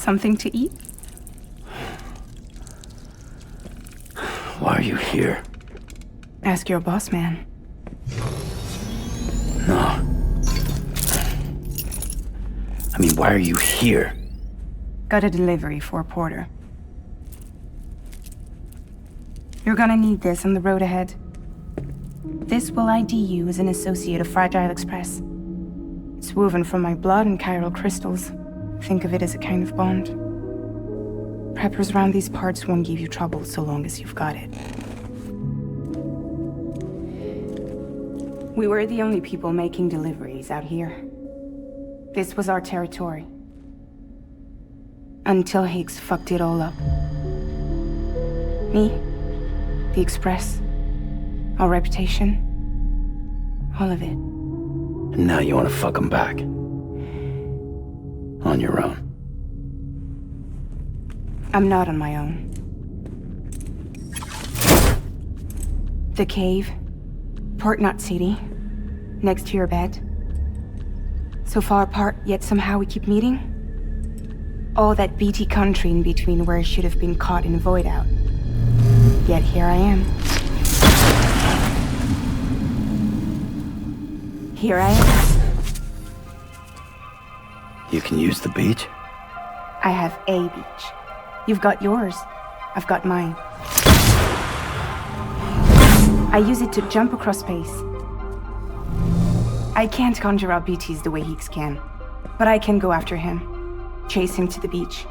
Something to eat? Why are you here? Ask your boss man. No. I mean, why are you here? Got a delivery for a porter. You're gonna need this on the road ahead. This will ID you as an associate of Fragile Express. It's woven from my blood and chiral crystals. Think of it as a kind of bond. Preppers around these parts won't give you trouble so long as you've got it. We were the only people making deliveries out here. This was our territory. Until Higgs fucked it all up. Me, the Express, our reputation, all of it. And now you want to fuck him back. On your own. I'm not on my own. The cave, Port Knot City, next to your bed. So far apart, yet somehow we keep meeting. All that BT country in between where I should have been caught in a void out. Yet here I am. Here I am. You can use the beach? I have a beach. You've got yours. I've got mine. I use it to jump across space. I can't conjure up BTs the way Higgs can, but I can go after him, chase him to the beach.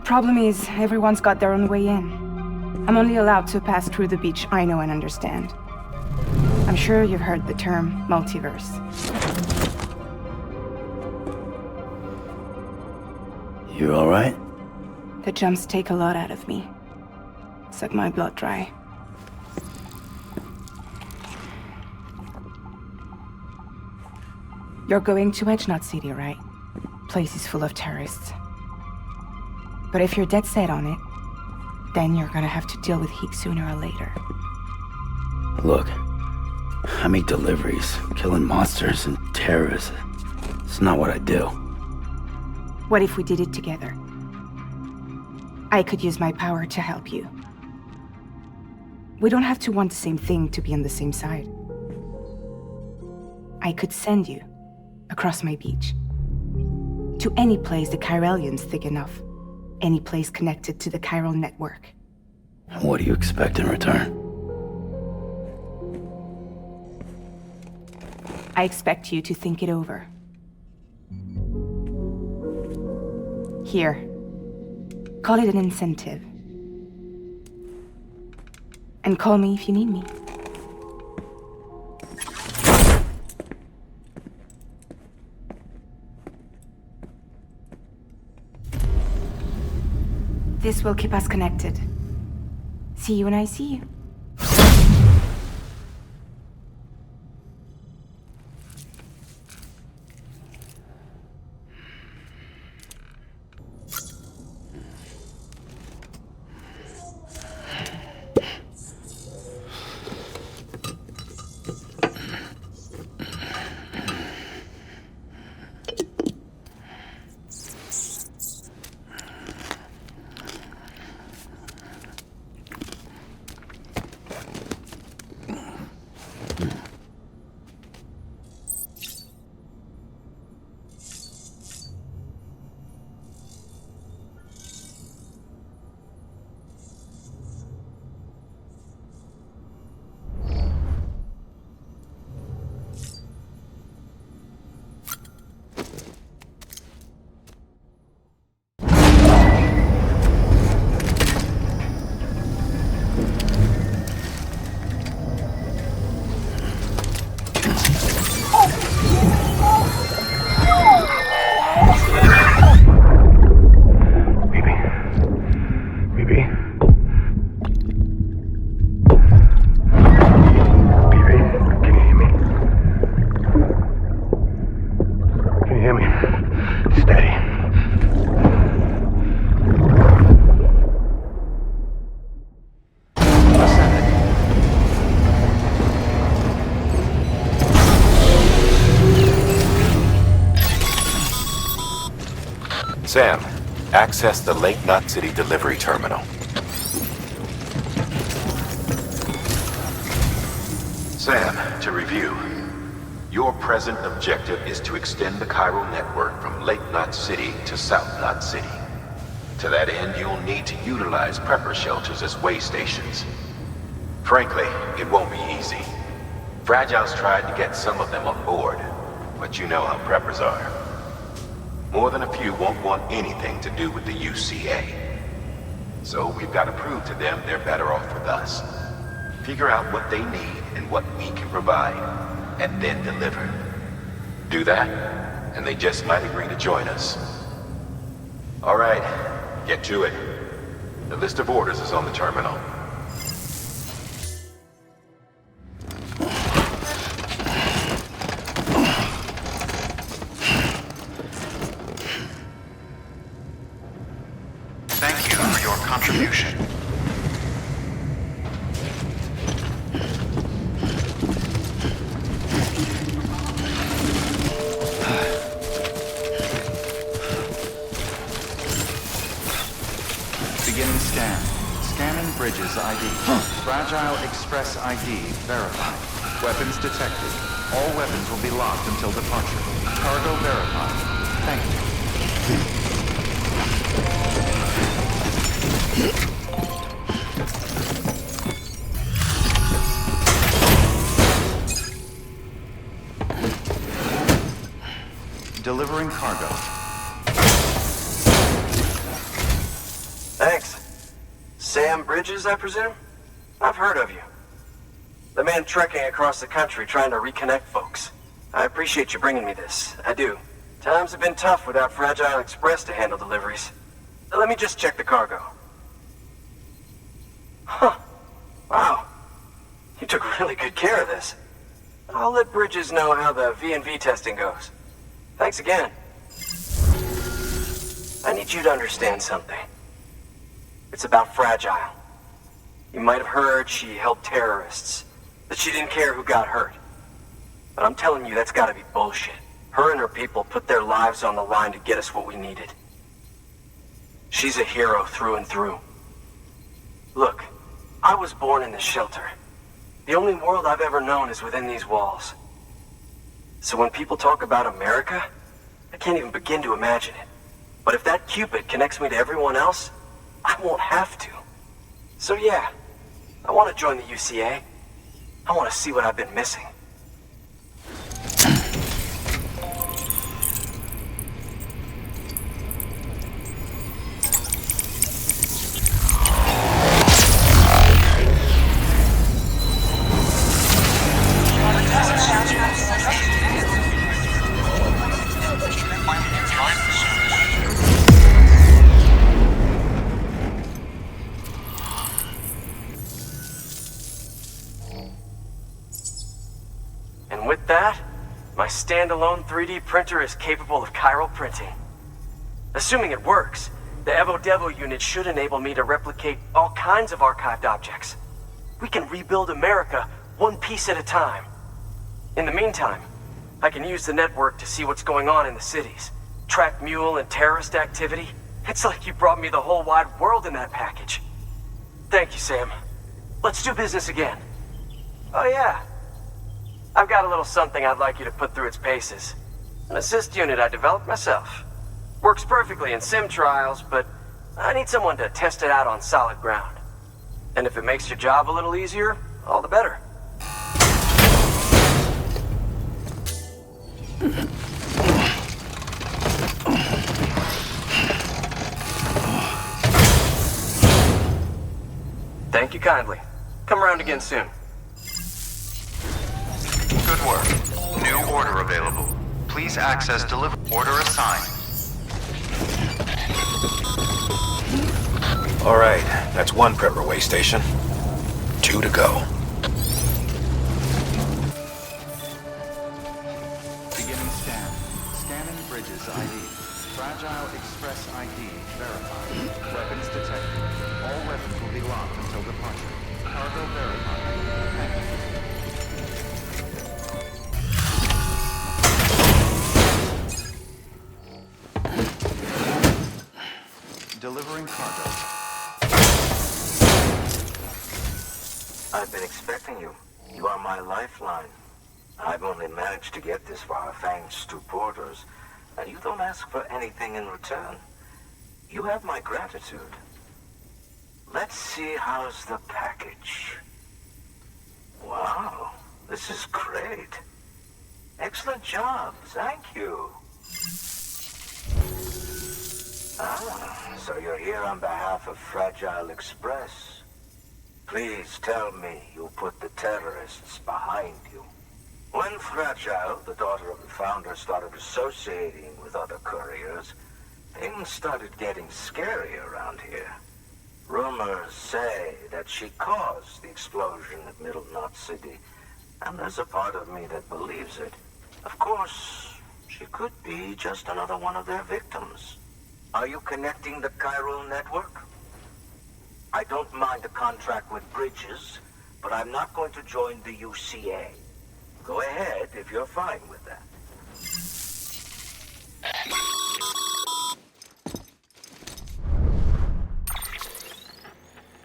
Problem is, everyone's got their own way in. I'm only allowed to pass through the beach I know and understand. I'm sure you've heard the term multiverse. You all right? The jumps take a lot out of me. Suck my blood dry. You're going to Edge Knot City, right? Place is full of terrorists. But if you're dead set on it, then you're gonna have to deal with Higgs sooner or later. Look, I make deliveries, killing monsters and terrorists. It's not what I do. What if we did it together? I could use my power to help you. We don't have to want the same thing to be on the same side. I could send you across my beach to any place the Chiralian's thick enough. Any place connected to the chiral network. What do you expect in return? I expect you to think it over. Here. Call it an incentive. And call me if you need me. This will keep us connected. See you when I see you. Access the Lake Knot City delivery terminal. Sam, to review. Your present objective is to extend the chiral network from Lake Knot City to South Knot City. To that end, you'll need to utilize prepper shelters as way stations. Frankly, it won't be easy. Fragile's tried to get some of them on board, but you know how preppers are. More than a few won't want anything to do with the UCA. So we've got to prove to them they're better off with us. Figure out what they need and what we can provide, and then deliver. Do that, and they just might agree to join us. All right, get to it. The list of orders is on the terminal. Thank you for your contribution. Beginning scan. Scanning bridges ID. Fragile Express ID verified. Weapons detected. All weapons will be locked until departure. Cargo verified. Thank you. Delivering cargo. Thanks. Sam Bridges, I presume? I've heard of you. The man trekking across the country trying to reconnect folks. I appreciate you bringing me this. I do. Times have been tough without Fragile Express to handle deliveries. Let me just check the cargo. Huh. Wow. You took really good care of this. I'll let Bridges know how the V&V testing goes. Thanks again. I need you to understand something. It's about Fragile. You might have heard she helped terrorists, that she didn't care who got hurt. But I'm telling you, that's gotta be bullshit. Her and her people put their lives on the line to get us what we needed. She's a hero through and through. Look, I was born in this shelter. The only world I've ever known is within these walls. So when people talk about America, I can't even begin to imagine it. But if that Cupid connects me to everyone else, I won't have to. So yeah, I want to join the UCA. I want to see what I've been missing. And with that, my standalone 3D printer is capable of chiral printing. Assuming it works, the Evo Devo unit should enable me to replicate all kinds of archived objects. We can rebuild America one piece at a time. In the meantime, I can use the network to see what's going on in the cities, track mule and terrorist activity. It's like you brought me the whole wide world in that package. Thank you, Sam. Let's do business again. Oh yeah. I've got a little something I'd like you to put through its paces. An assist unit I developed myself. Works perfectly in sim trials, but I need someone to test it out on solid ground. And if it makes your job a little easier, all the better. Thank you kindly. Come around again soon. Good work. New order available. Please access deliver order assigned. All right, that's one prepper way station. 2 to go. Beginning scan. Scanning bridges ID. Fragile Express ID verified. Weapons detected. All weapons will be locked until departure. Cargo verified. Thank you. I've been expecting you. You are my lifeline. I've only managed to get this far thanks to porters, and you don't ask for anything in return. You have my gratitude. Let's see how's the package. Wow, this is great. Excellent job, thank you. So you're here on behalf of Fragile Express. Please tell me you put the terrorists behind you. When Fragile, the daughter of the founder, started associating with other couriers, things started getting scary around here. Rumors say that she caused the explosion at Middle Knot City, and there's a part of me that believes it. Of course, she could be just another one of their victims. Are you connecting the chiral network? I don't mind a contract with Bridges, but I'm not going to join the UCA. Go ahead if you're fine with that.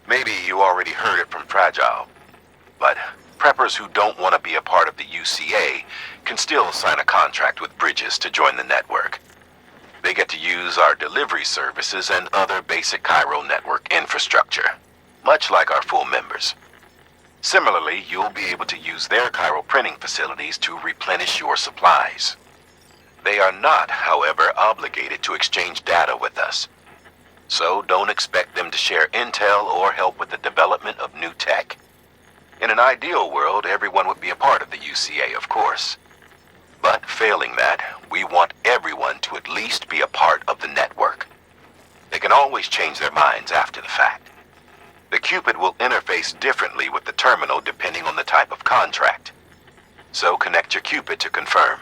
Maybe you already heard it from Fragile, but preppers who don't want to be a part of the UCA can still sign a contract with Bridges to join the network. They get to use our delivery services and other basic chiral network infrastructure, much like our full members. Similarly, you'll be able to use their chiral printing facilities to replenish your supplies. They are not, however, obligated to exchange data with us. So don't expect them to share intel or help with the development of new tech. In an ideal world, everyone would be a part of the UCA, of course. But failing that, we want everyone to at least be a part of the network. They can always change their minds after the fact. The Cupid will interface differently with the terminal depending on the type of contract. So connect your Cupid to confirm.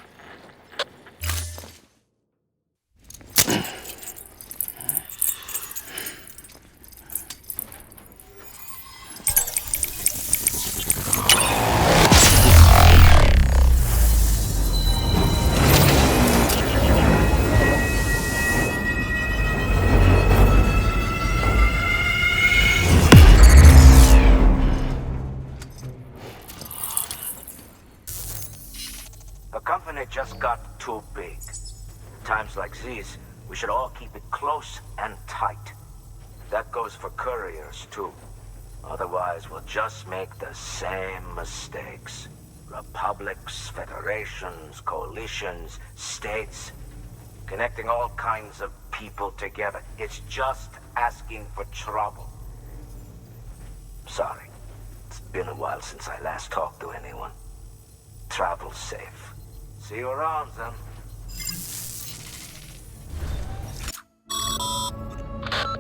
Just got too big. Times like these, we should all keep it close and tight. That goes for couriers, too. Otherwise, we'll just make the same mistakes. Republics, federations, coalitions, states, connecting all kinds of people together. It's just asking for trouble. Sorry. It's been a while since I last talked to anyone. Travel safe. See you around, then.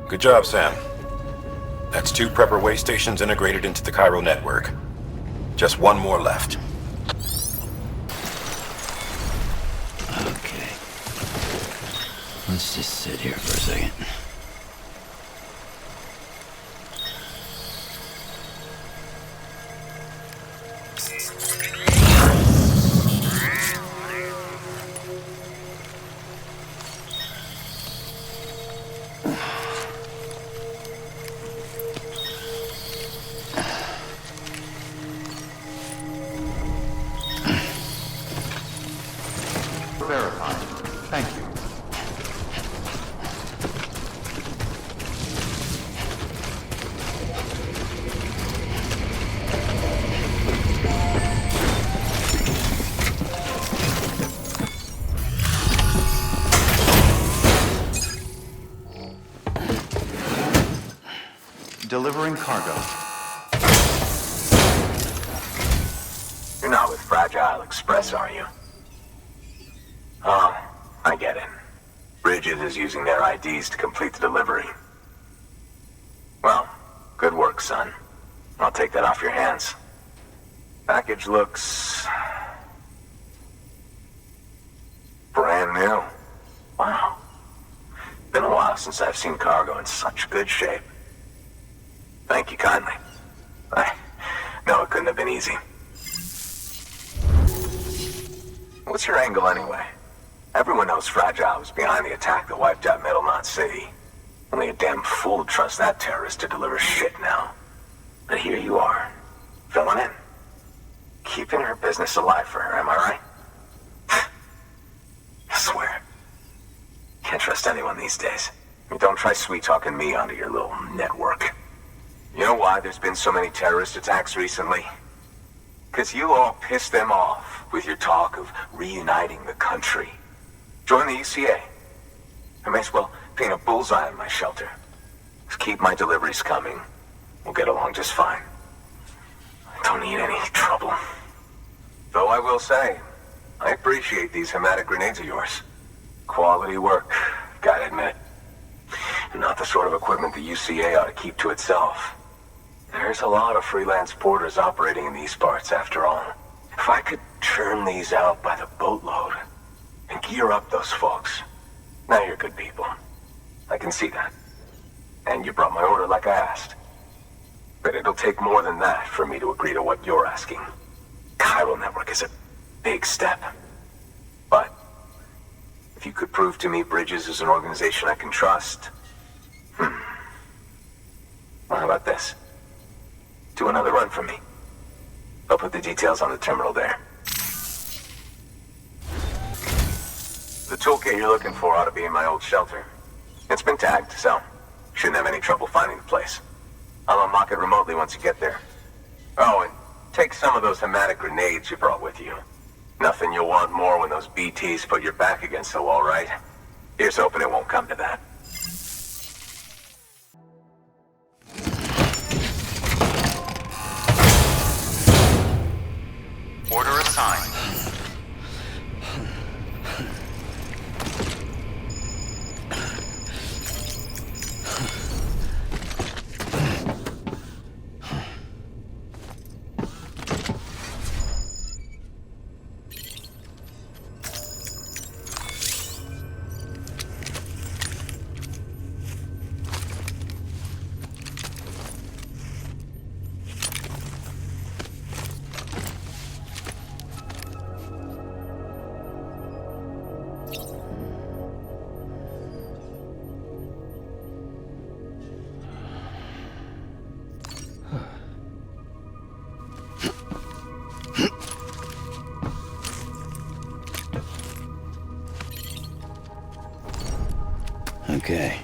Good job, Sam. That's 2 prepper way stations integrated into the chiral network. Just 1 more left. Okay. Let's just sit here for a second. Verified. Thank you. Delivering cargo. You're not with Fragile Express, are you? Oh, I get it. Bridges is using their IDs to complete the delivery. Well, good work, son. I'll take that off your hands. Package looks... brand new. Wow. Been a while since I've seen cargo in such good shape. Thank you kindly. I know it couldn't have been easy. What's your angle anyway? Everyone knows Fragile was behind the attack that wiped out Middle Knot City. Only a damn fool trusts that terrorist to deliver shit now. But here you are. filling in. Keeping her business alive for her, am I right? I swear. Can't trust anyone these days. Don't try sweet-talking me onto your little network. You know why there's been so many terrorist attacks recently? Because you all pissed them off with your talk of reuniting the country. Join the UCA. I may as well paint a bullseye on my shelter. Just keep my deliveries coming. We'll get along just fine. I don't need any trouble. Though I will say, I appreciate these hematic grenades of yours. Quality work, gotta admit. Not the sort of equipment the UCA ought to keep to itself. There's a lot of freelance porters operating in these parts, after all. If I could churn these out by the boatload and gear up those folks. Now you're good people. I can see that. And you brought my order like I asked. But it'll take more than that for me to agree to what you're asking. Chiral Network is a big step. But if you could prove to me Bridges is an organization I can trust... Well, how about this? Do another run for me. I'll put the details on the terminal there. The toolkit you're looking for ought to be in my old shelter. It's been tagged, so shouldn't have any trouble finding the place. I'll unlock it remotely once you get there. Oh, and take some of those hematic grenades you brought with you. Nothing you'll want more when those BTs put your back against the wall, right? Here's hoping it won't come to that. Order assigned. Okay.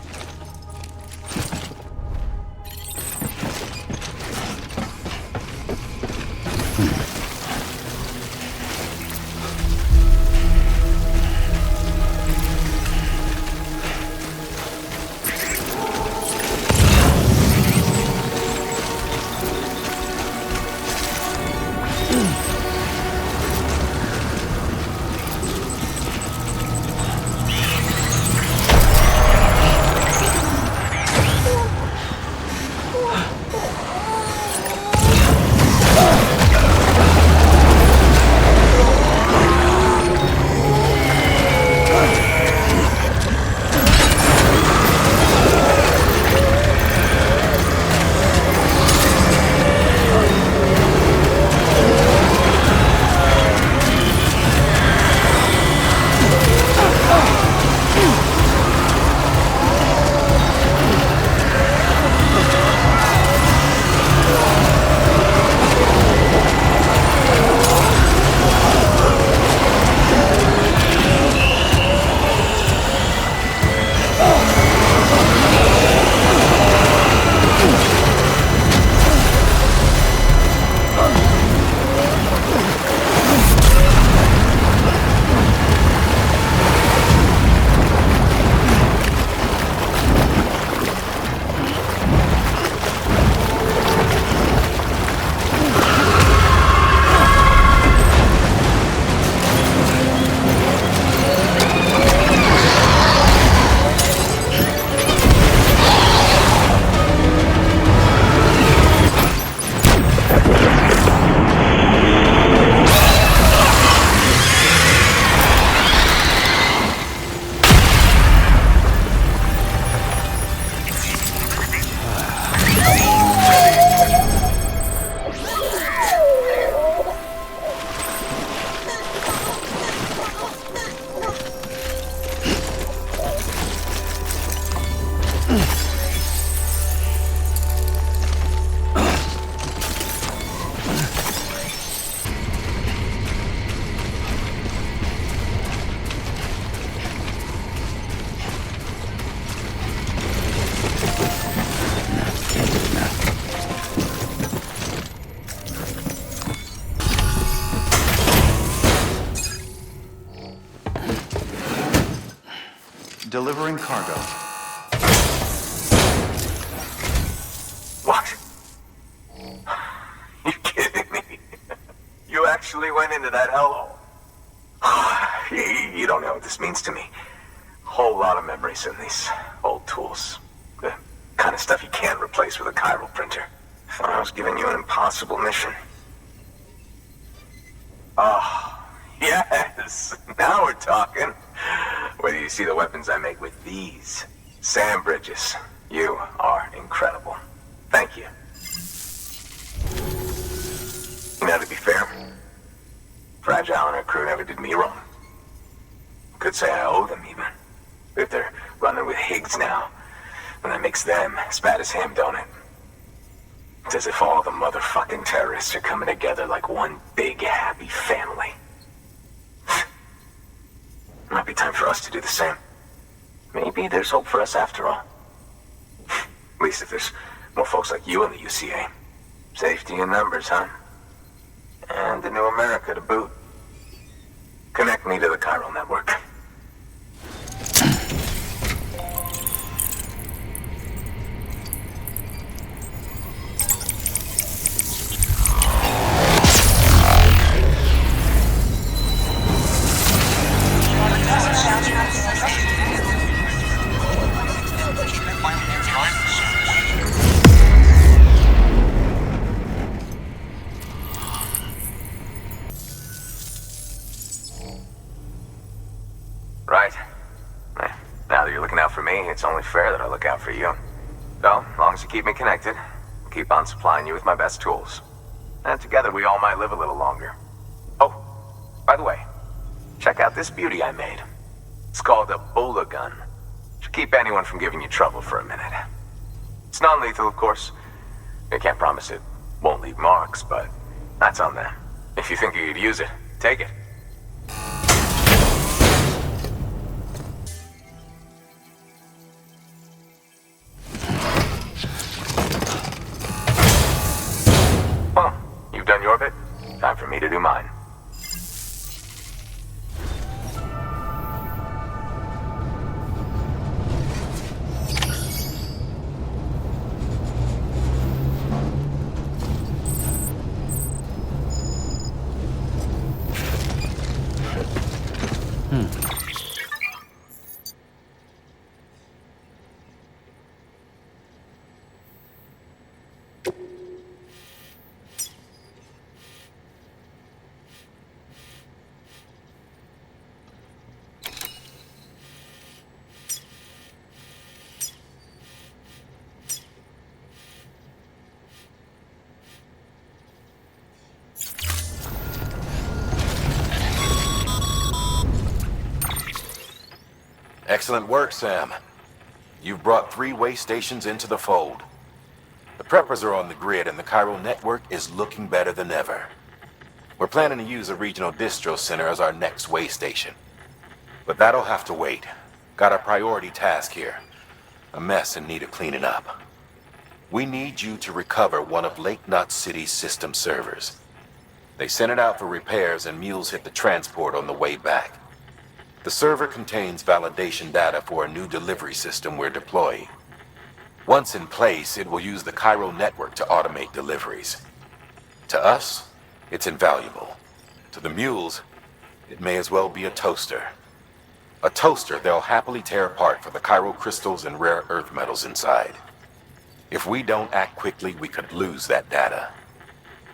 Delivering cargo. What? You kidding me? You actually went into that hellhole? You don't know what this means to me. Whole lot of memories in these old tools. The kind of stuff you can't replace with a chiral printer. I was giving you an impossible mission. Oh, yes! Now we're talking. Wait till you see the weapons I make with these. Sand bridges. You are incredible. Thank you. Now, to be fair, Fragile and her crew never did me wrong. Could say I owe them, even. If they're running with Higgs now, then that makes them as bad as him, don't it? It's as if all the motherfucking terrorists are coming together like one big, happy family. Might be time for us to do the same. Maybe there's hope for us after all. At least if there's more folks like you in the UCA. Safety in numbers, huh? And the new America to boot. Connect me to the chiral network. Right. Now that you're looking out for me, it's only fair that I look out for you. So, as long as you keep me connected, I'll keep on supplying you with my best tools. And together we all might live a little longer. Oh, by the way, check out this beauty I made. It's called a Bula gun. Should keep anyone from giving you trouble for a minute. It's non-lethal, of course. I can't promise it won't leave marks, but that's on them. If you think you could use it, take it. Well, you've done your bit. Time for me to do mine. Excellent work, Sam. You've brought 3 way stations into the fold. The preppers are on the grid and the chiral network is looking better than ever. We're planning to use a regional distro center as our next way station. But that'll have to wait. Got a priority task here. A mess in need of cleaning up. We need you to recover one of Lake Knot City's system servers. They sent it out for repairs and mules hit the transport on the way back. The server contains validation data for a new delivery system we're deploying. Once in place, it will use the chiral network to automate deliveries. To us, it's invaluable. To the mules, it may as well be a toaster. A toaster they'll happily tear apart for the chiral crystals and rare earth metals inside. If we don't act quickly, we could lose that data.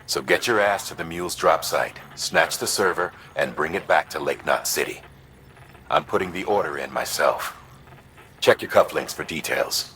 So get your ass to the mule's drop site, snatch the server, and bring it back to Lake Knot City. I'm putting the order in myself. Check your cufflinks for details.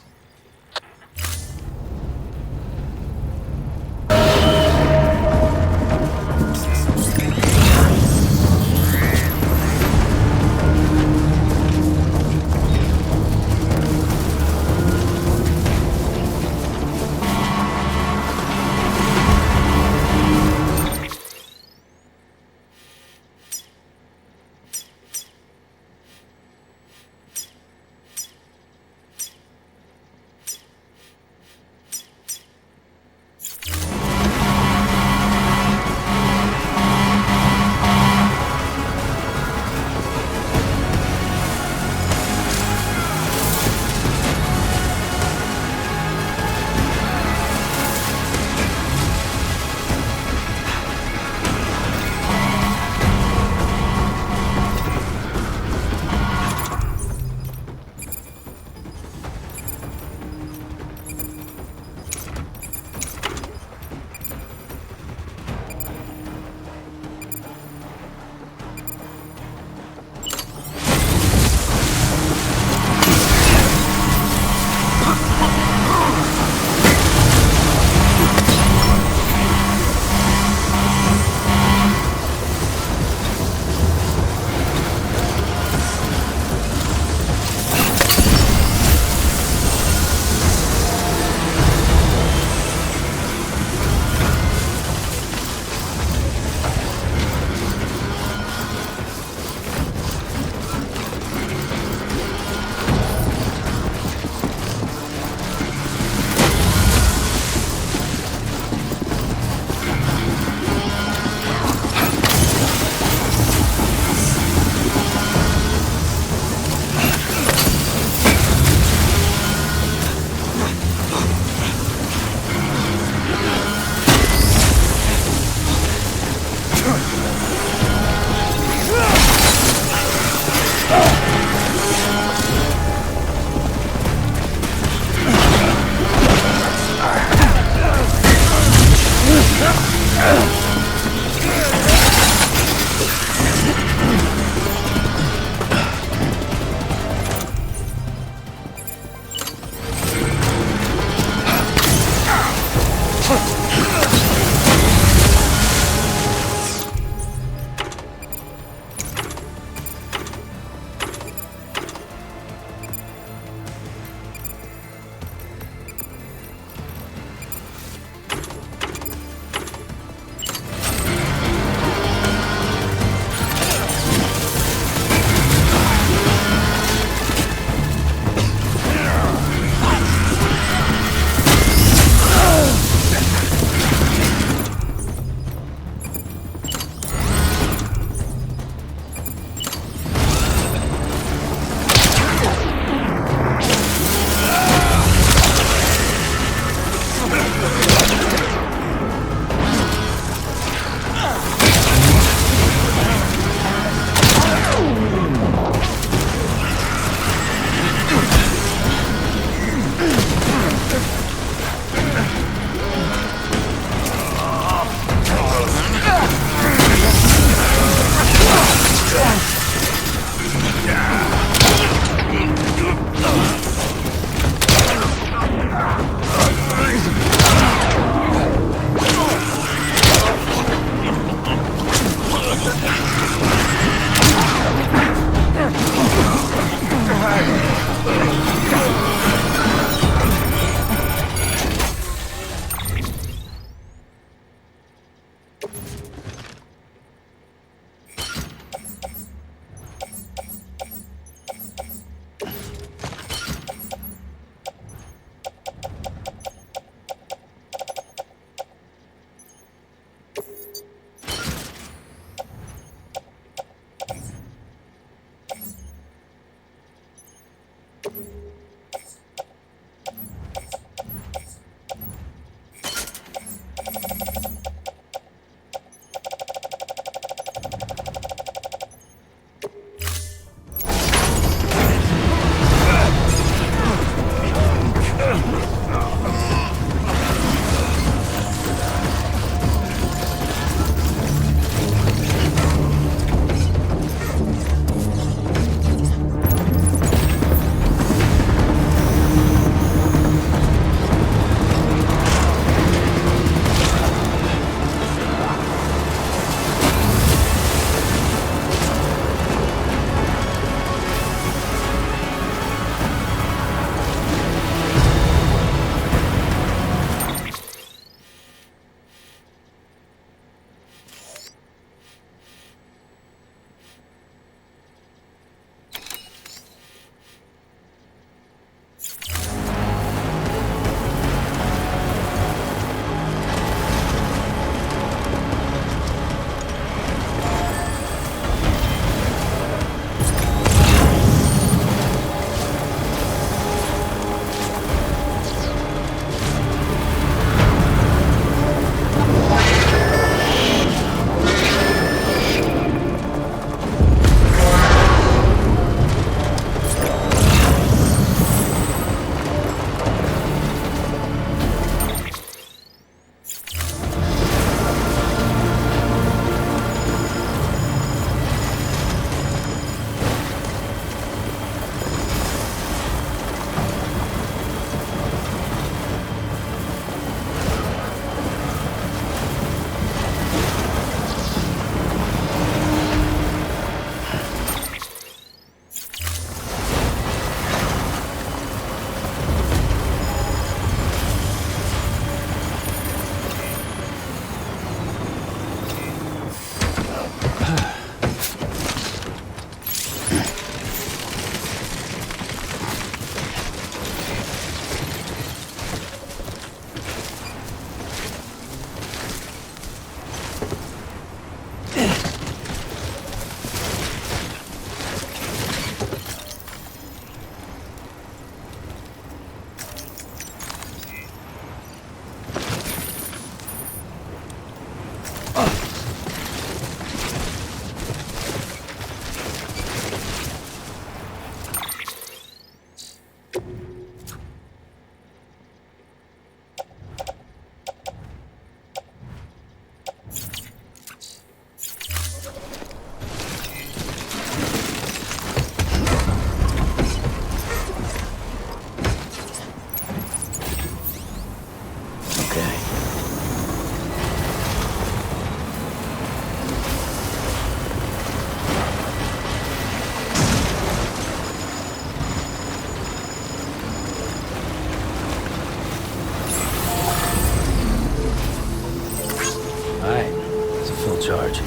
charge.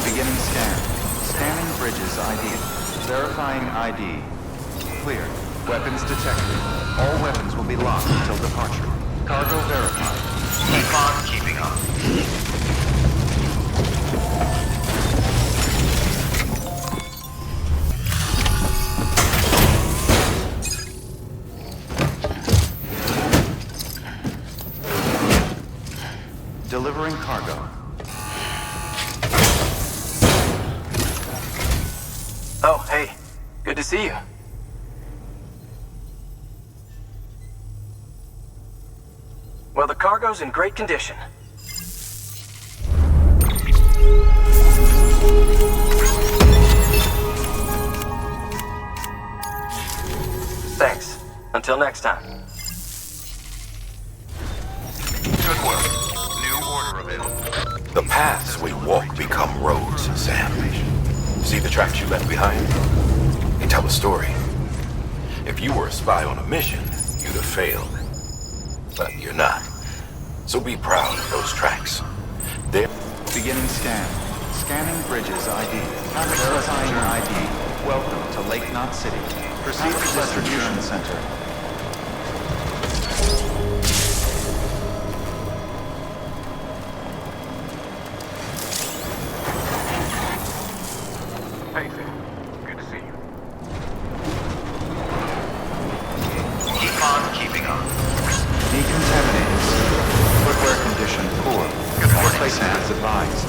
Beginning scan. Scanning bridges ID. Verifying ID. Clear. Weapons detected. All weapons will be locked until departure. Cargo verified. Keep on keeping on. Delivering cargo. Oh, hey. Good to see you. Well, the cargo's in great condition. Thanks. Until next time. Good work. The paths we walk become roads, Sam. See the tracks you left behind? They tell a story. If you were a spy on a mission, you'd have failed. But you're not. So be proud of those tracks. They're... Beginning scan. Scanning bridges ID. Verifying ID. Welcome to Lake Knot City. Proceed to distribution center. Hey there. advised.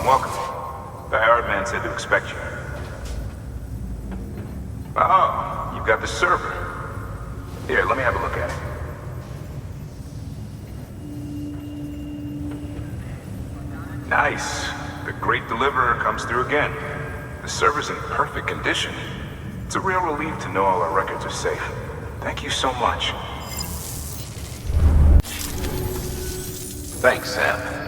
Welcome. The Herald man said to expect you. Oh, you've got the server. Here, let me have a look at it. Nice. The great deliverer comes through again. The server's in perfect condition. It's a real relief to know all our records are safe. Thank you so much. Thanks, Sam.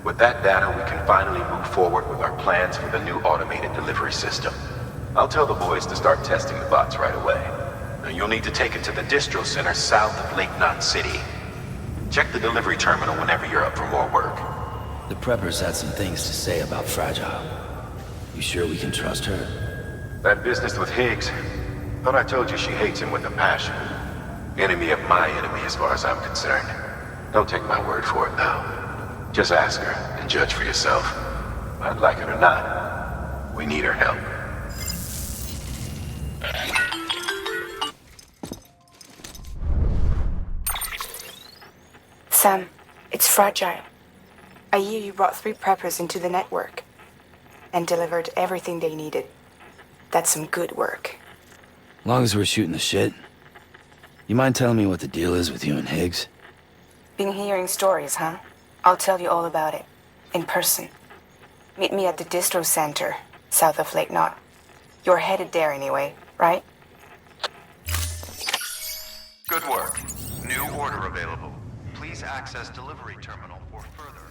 With that data, we can finally move forward with our plans for the new automated delivery system. I'll tell the boys to start testing the bots right away. Now, you'll need to take it to the distro center south of Lake Notte City. Check the delivery terminal whenever you're up for more work. The preppers had some things to say about Fragile. You sure we can trust her? That business with Higgs, thought I told you she hates him with a passion. Enemy of my enemy as far as I'm concerned. Don't take my word for it, though. Just ask her and judge for yourself. I'd like it or not, we need her help. Sam, it's Fragile. I hear you brought 3 preppers into the network and delivered everything they needed. That's some good work. Long as we're shooting the shit. You mind telling me what the deal is with you and Higgs? Been hearing stories, huh? I'll tell you all about it. In person. Meet me at the distro center, south of Lake Notte. You're headed there anyway, right? Good work. New order available. Please access delivery terminal for further.